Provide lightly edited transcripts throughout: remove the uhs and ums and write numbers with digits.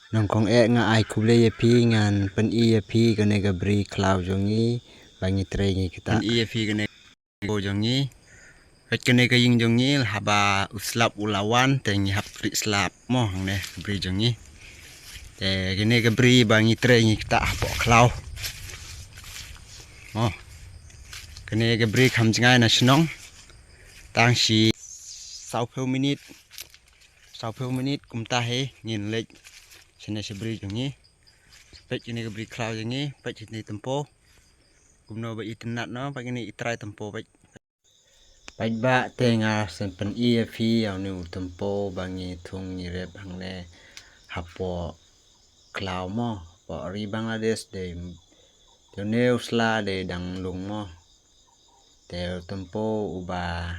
Nongkong nga ai kuble ye pi ngan pen I ye pi gane gabri klau jongi bangi trengi kita pen I ye pi gane go jongi het gane gaying jongi haba uslap ulawan tengi hapri slap mo ne bri jongi te gane gabri bangi trengi kita hapo klau mo gane gabri khamjngai na snong tang si 20 minit kumta he ngin lek sene sebri jongi pet ini gabri klau jongi pet ini tempo kumno ba itnat no pa ini itrai tempo pet ba tenga sempen EFI au ni tempo bangi thung ni rep hangne hapo klau mo po ri Bangladesh de ne usla de dang lung mo te tempo uba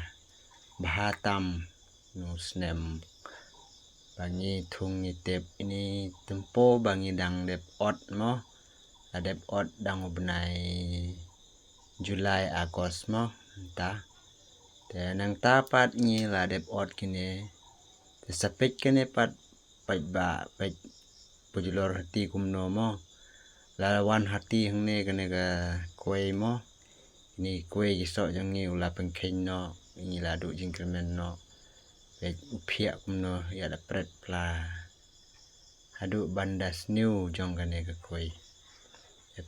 bahatam no snem bangi thung ni tep ini tempo bangi dang dep ot mo adep ot dang ubnai Julai Agos mo ta te nang ta pat ni la dep ot kine te sapet kene pat ba pet pujulor hati kumno mo la wan hati hangne kene ga koi mo ni koi giso jangi ula pengkhen no ni la du jingkremen no pet upia kumno ya da pret pla hadu bandas new jong kane ga koi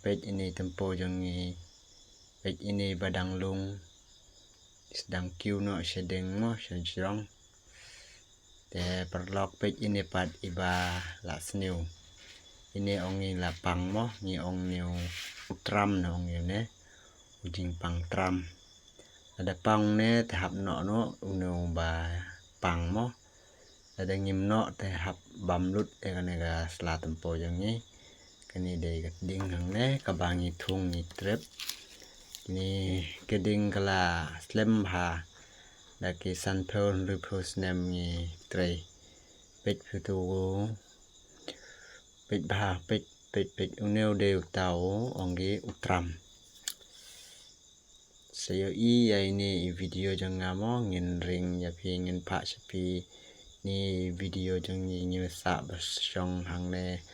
pet ini tempo jangi pet ini badang lung sedang kiu no sedeng mo sejrong te perlok pet ini pat iba la snew ini ongi la pang mo ni ong new utram no ong ne ujing pang tram ada pang ne te hap no uno ba pang mo ada ngim no te hap bamlut e kane ga sla tempo jangi kani de ding hang ne kabangi thung ni trip ini keding kala slem ha daki sanphon rupus nem ni tre pet phutu pet ba pet uneu de tau ongi utram sayo I ya ini video jangamo ngin ring ya pi ngin pa sepi ni video jang ni sa bersong hangne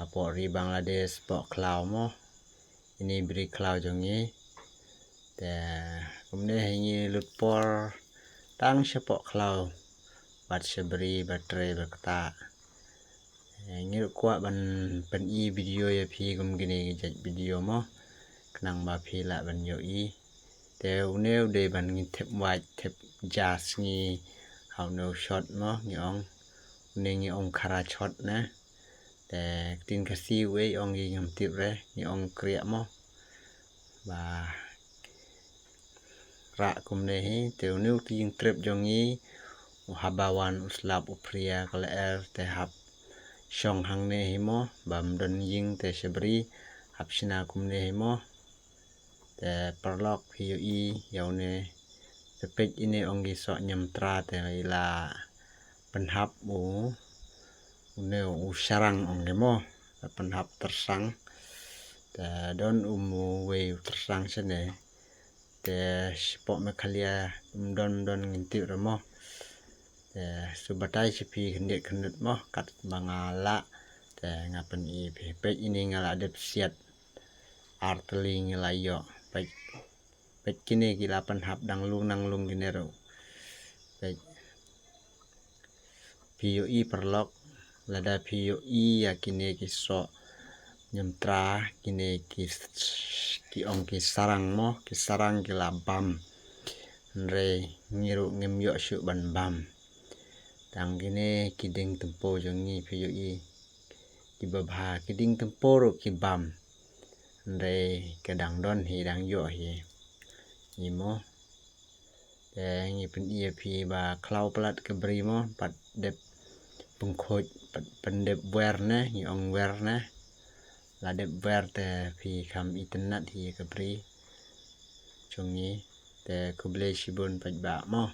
hapo ri Bangladesh po klau mo ini beri klau jongi te kumne hingi lutpor tang sepo klau bat seberi batre berkata ngir kwa ban pen I video ya pi gum gini jat video mo kenang ba pi la ban yo I te uneu de ban ngi thep white thep jas ngi how no shot mo ni ong ngi ong khara shot na te tin kasi we ong gi ngam tip re ni ong kriya mo ba ra kumne hi te uneu ting trip jongi habawan uslap upria kala te hap shong hangne hi mo bam don ying te sebri hapsina kumne hi mo te perlok hiu I yaune sepet ini ongi so nyam tra te ila penhap uneu usarang onge mo penhap tersang te don we tersang sene te spok mekalia don nginti remo te subatai sepi hendik kendut mo kat bangala te ngapen I pet ini ngala dep siat arteli ngelayo pet kini gila penhap nang lung ginero pet piu I perlok lada piu I ya kini kiso nyemtra kini ki ong ki sarang mo ki sarang gila bam re ngiru ngimyo syu ban bam tang gini kiding tempo jongi piu I ki babha kiding tempo ro ki bam re kedang don hi dang yo hi imo te ngi pen I pi ba klau plat ke bri mo pat dep pengkhoj pat pendep wer ne ngi ong wer ne la dep wer te pi kham itnat hi ke bri chungi te kuble sibun pat ba mo